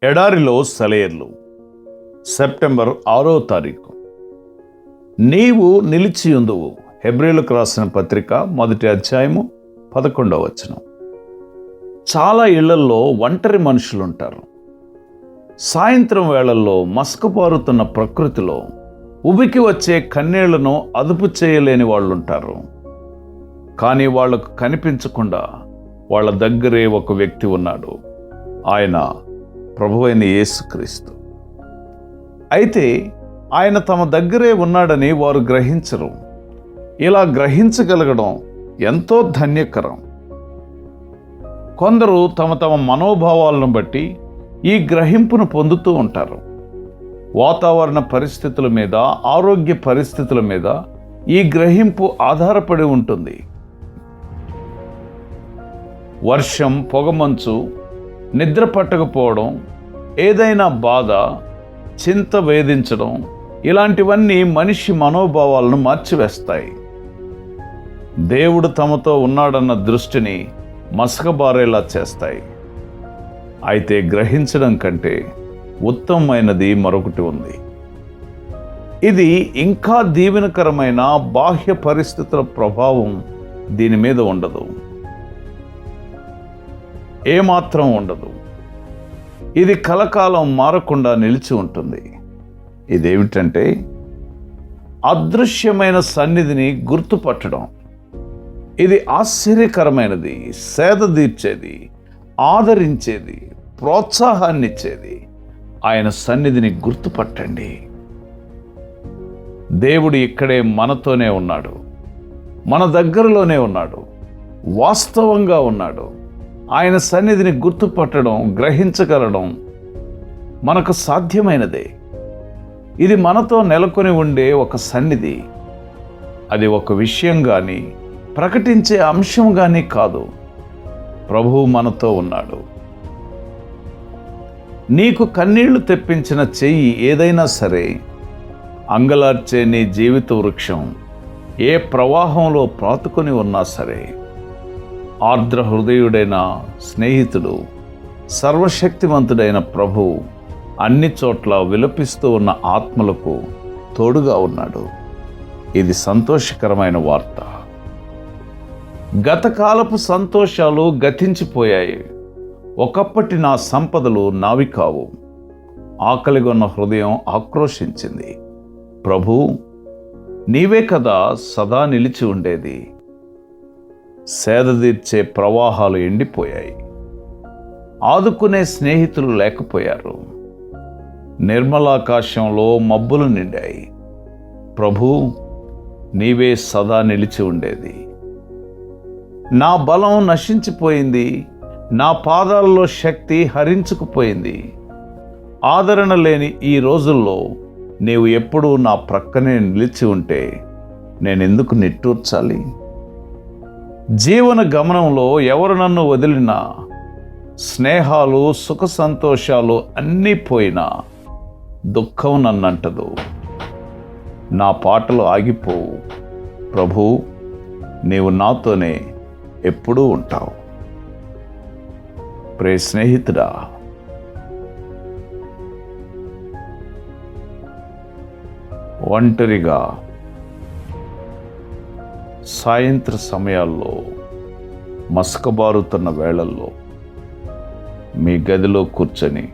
ఎడారిలో సెలయేర్లు. సెప్టెంబర్ 6వ తారీఖు. నీవు నిలిచియుందువు. హెబ్రీయులకు రాసిన పత్రిక 1వ అధ్యాయము 11వ వచనం. చాలా ఇళ్లల్లో ఒంటరి మనుషులుంటారు. సాయంత్రం వేళల్లో మసకబారుతున్న ప్రకృతిలో ఉబికి వచ్చే కన్నీళ్లను అదుపు చేయలేని వాళ్ళుంటారు. కానీ వాళ్లకు కనిపించకుండా వాళ్ళ దగ్గరే ఒక వ్యక్తి ఉన్నాడు. ఆయన ప్రభువైన యేసుక్రీస్తు. అయితే ఆయన తమ దగ్గరే ఉన్నాడని వారు గ్రహించరు. ఇలా గ్రహించగలగడం ఎంతో ధన్యకరం. కొందరు తమ తమ మనోభావాలను బట్టి ఈ గ్రహింపును పొందుతూ ఉంటారు. వాతావరణ పరిస్థితుల మీద, ఆరోగ్య పరిస్థితుల మీద ఈ గ్రహింపు ఆధారపడి ఉంటుంది. వర్షం, పొగమంచు, నిద్ర పట్టకపోవడం, ఏదైనా బాధ, చింత వేధించడం, ఇలాంటివన్నీ మనిషి మనోభావాలను మార్చివేస్తాయి. దేవుడు తమతో ఉన్నాడన్న దృష్టిని మసకబారేలా చేస్తాయి. అయితే గ్రహించడం కంటే ఉత్తమమైనది మరొకటి ఉంది. ఇది ఇంకా దీవెనకరమైన బాహ్య పరిస్థితుల ప్రభావం దీని మీద ఉండదు, ఏమాత్రం ఉండదు. ఇది కలకాలం మారకుండా నిలిచి ఉంటుంది. ఇదేమిటంటే అదృశ్యమైన సన్నిధిని గుర్తుపట్టడం. ఇది ఆశ్చర్యకరమైనది, సేద తీర్చేది, ఆదరించేది, ప్రోత్సాహాన్నిచ్చేది. ఆయన సన్నిధిని గుర్తుపట్టండి. దేవుడు ఇక్కడే మనతోనే ఉన్నాడు, మన దగ్గరలోనే ఉన్నాడు, వాస్తవంగా ఉన్నాడు. ఆయన సన్నిధిని గుర్తుపట్టడం, గ్రహించగలడం మనకు సాధ్యమైనదే. ఇది మనతో నెలకొని ఉండే ఒక సన్నిధి. అది ఒక విషయం కానీ, ప్రకటించే అంశం కానీ కాదు. ప్రభువు మనతో ఉన్నాడు. నీకు కన్నీళ్లు తెప్పించిన చెయ్యి ఏదైనా సరే, అంగలార్చే నీ జీవిత వృక్షం ఏ ప్రవాహంలో ప్రాతుకొని ఉన్నా సరే, ఆర్ద్ర హృదయుడైన స్నేహితుడు, సర్వశక్తివంతుడైన ప్రభువు అన్ని చోట్ల విలపిస్తూ ఉన్న ఆత్మలకు తోడుగా ఉన్నాడు. ఇది సంతోషకరమైన వార్త. గతకాలపు సంతోషాలు గతించిపోయాయి. ఒకప్పటి నా సంపదలు నావి కావు. ఆకలిగొన్న హృదయం ఆక్రోశించింది. ప్రభూ, నీవే కదా సదా నిలిచి ఉండేది. సేదతీర్చే ప్రవాహాలు ఎండిపోయాయి. ఆదుకునే స్నేహితులు లేకపోయారు. నిర్మలాకాశంలో మబ్బులు నిండాయి. ప్రభూ, నీవే సదా నిలిచి ఉండేది. నా బలం నశించిపోయింది. నా పాదాలలో శక్తి హరించుకుపోయింది. ఆదరణ లేని ఈ రోజుల్లో నీవు ఎప్పుడూ నా ప్రక్కనే నిలిచి ఉంటే నేనెందుకు నిట్టూర్చాలి? జీవన గమనంలో ఎవరు నన్ను వదిలినా, స్నేహాలు, సుఖ సంతోషాలు అన్నీ పోయినా దుఃఖం నన్నంటదు. నా పాటలు ఆగిపోవు. ప్రభూ, నీవు నాతోనే ఎప్పుడూ ఉంటావు. ప్రియ స్నేహితుడా, ఒంటరిగా సాయంత్ర సమయాల్లో మసకబారుతున్న వేళల్లో మీ గదిలో కూర్చొని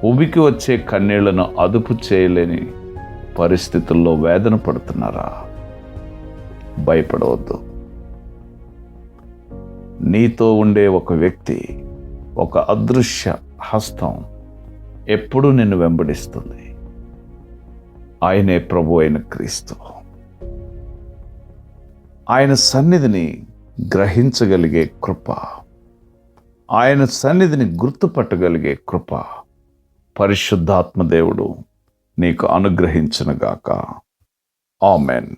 ఉబికి వచ్చే కన్నీళ్లను అదుపు చేయలేని పరిస్థితుల్లో వేదన పడుతున్నారా? భయపడవద్దు. నీతో ఉండే ఒక వ్యక్తి, ఒక అదృశ్య హస్తం ఎప్పుడూ నిన్ను వెంబడిస్తుంది. ఆయనే ప్రభు అయిన క్రీస్తు. ఆయన సన్నిధిని గ్రహించగలిగే కృప, ఆయన సన్నిధిని గుర్తుపట్టగలిగే కృప పరిశుద్ధాత్మ దేవుడు నీకు అనుగ్రహించునుగాక. ఆమెన్.